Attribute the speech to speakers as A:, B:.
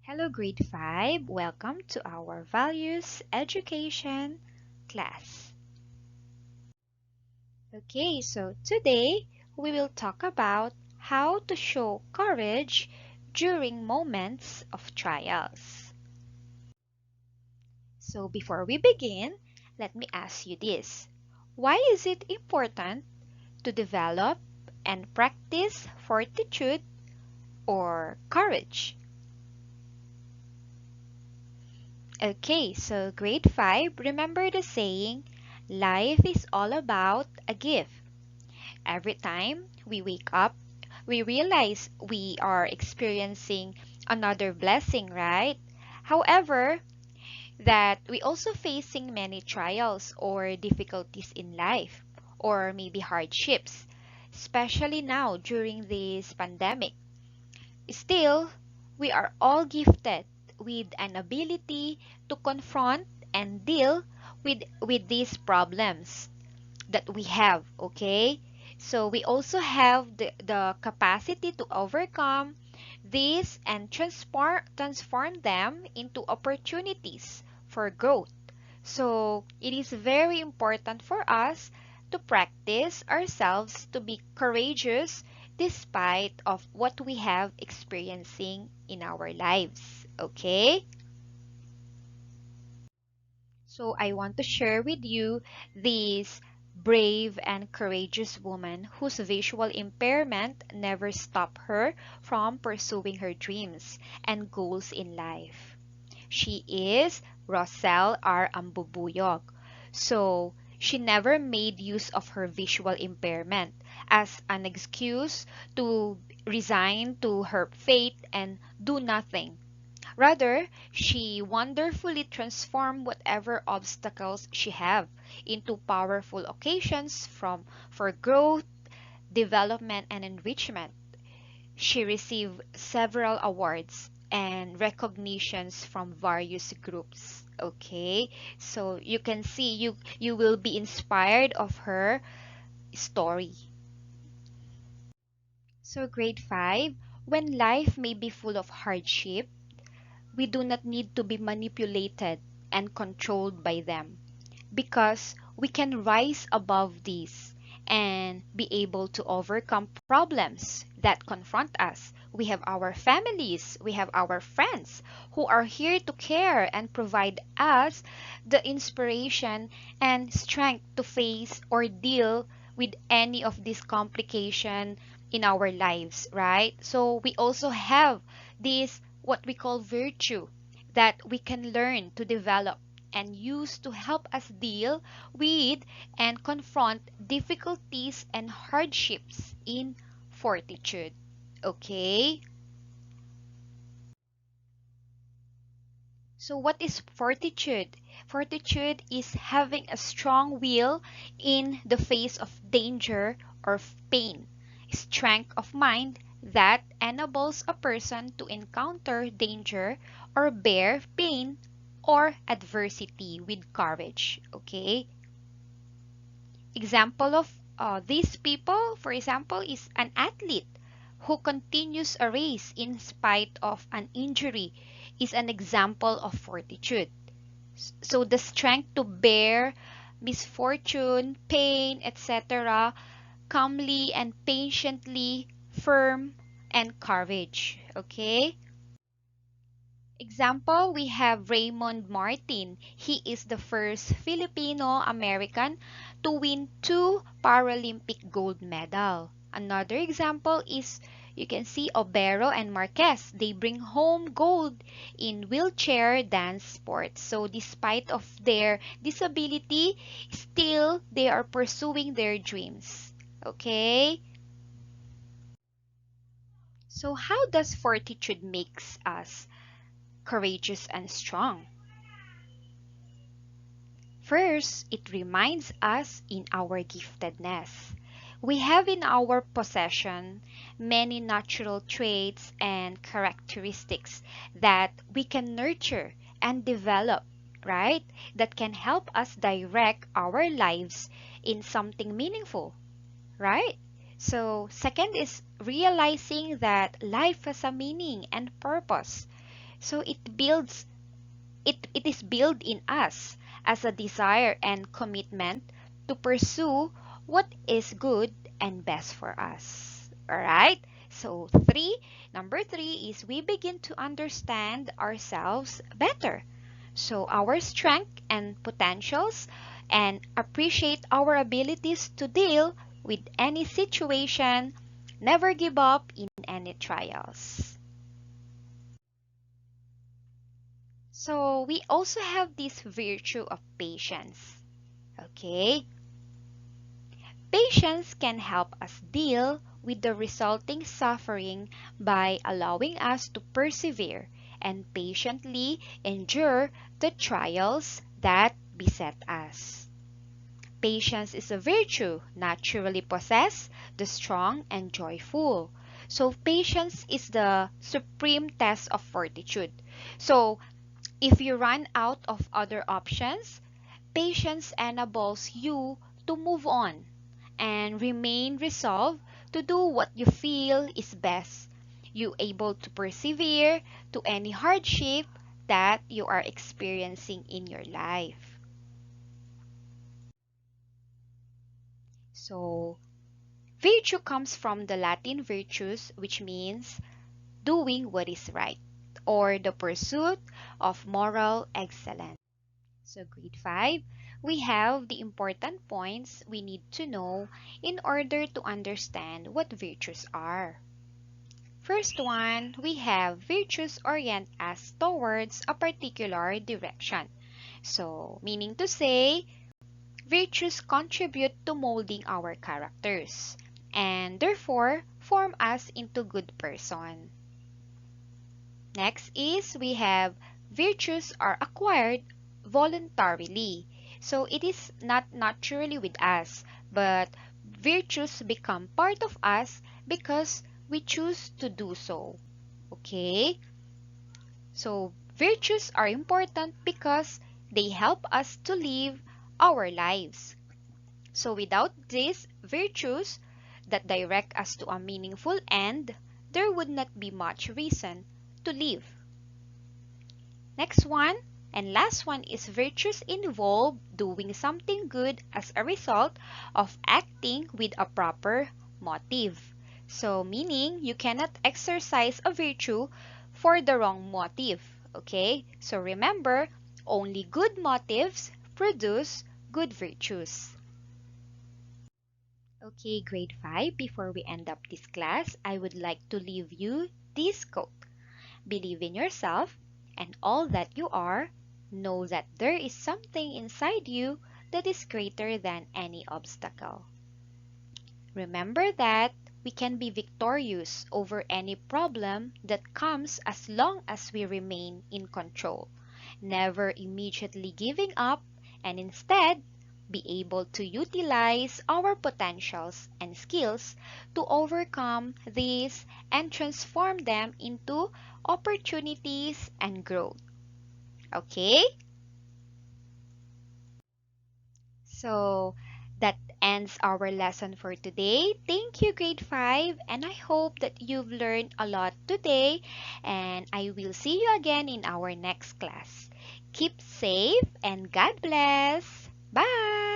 A: Hello, grade 5. Welcome to our values education class. Okay, so today we will talk about how to show courage during moments of trials. So before we begin, let me ask you this. Why is it important to develop and practice fortitude or courage? Okay, so grade 5, remember the saying, life is all about a gift. Every time we wake up, we realize we are experiencing another blessing, right? However, that we also facing many trials or difficulties in life or maybe hardships, especially now during this pandemic. Still, we are all gifted with an ability to confront and deal with these problems that we have, okay? So we also have the capacity to overcome these and transform them into opportunities for growth. So it is very important for us to practice ourselves to be courageous despite of what we have experiencing in our lives. Okay? So I want to share with you this brave and courageous woman whose visual impairment never stopped her from pursuing her dreams and goals in life. She is Rosel R. Ambubuyog. So, she never made use of her visual impairment as an excuse to resign to her fate and do nothing. Rather, she wonderfully transformed whatever obstacles she have into powerful occasions for growth, development, and enrichment. She received several awards and recognitions from various groups. Okay, so you can see you will be inspired of her story. So grade 5, when life may be full of hardship, we do not need to be manipulated and controlled by them because we can rise above these and be able to overcome problems that confront us. We have our families, we have our friends who are here to care and provide us the inspiration and strength to face or deal with any of these complication in our lives, right? So we also have this what we call virtue that we can learn to develop and use to help us deal with and confront difficulties and hardships in fortitude. Okay? So, what is fortitude? Fortitude is having a strong will in the face of danger or pain, strength of mind that enables a person to encounter danger or bear pain or adversity with courage. Okay? Example of these people, for example, is an athlete who continues a race in spite of an injury is an example of fortitude. So the strength to bear misfortune, pain, etc., calmly and patiently, firm and courage. Okay? Example, we have Raymond Martin. He is the first Filipino-American to win 2 Paralympic gold medal. Another example is you can see Obero and Marquez. They bring home gold in wheelchair dance sports. So despite of their disability, still they are pursuing their dreams. Okay? So how does fortitude makes us courageous and strong? First, it reminds us in our giftedness. We have in our possession many natural traits and characteristics that we can nurture and develop, right? That can help us direct our lives in something meaningful, right? So, second is realizing that life has a meaning and purpose. So it is built in us as a desire and commitment to pursue what is good and best for us. All right? So number 3 is we begin to understand ourselves better. So our strength and potentials and appreciate our abilities to deal with any situation, never give up in any trials. So we also have this virtue of patience. Okay? Patience can help us deal with the resulting suffering by allowing us to persevere and patiently endure the trials that beset us. Patience is a virtue naturally possessed the strong and joyful. So patience is the supreme test of fortitude. So if you run out of other options, patience enables you to move on and remain resolved to do what you feel is best. You able to persevere to any hardship that you are experiencing in your life. So, virtue comes from the Latin virtus, which means doing what is right or the pursuit of moral excellence. So grade 5, we have the important points we need to know in order to understand what virtues are. First one, we have virtues orient us towards a particular direction. So, meaning to say, virtues contribute to molding our characters and therefore form us into good person. Next is we have virtues are acquired voluntarily. So it is not naturally with us, but virtues become part of us because we choose to do so. Okay? So virtues are important because they help us to live our lives. So without these virtues that direct us to a meaningful end, there would not be much reason to live. Next one and last one is virtues involve doing something good as a result of acting with a proper motive. So meaning you cannot exercise a virtue for the wrong motive. Okay? So remember, only good motives produce good virtues. Okay, grade 5, before we end up this class, I would like to leave you this quote. Believe in yourself and all that you are. Know that there is something inside you that is greater than any obstacle. Remember that we can be victorious over any problem that comes as long as we remain in control, never immediately giving up, and instead be able to utilize our potentials and skills to overcome these and transform them into opportunities and growth. Okay? So that ends our lesson for today. Thank you, grade 5, and I hope that you've learned a lot today. And I will see you again in our next class. Keep safe and God bless. Bye.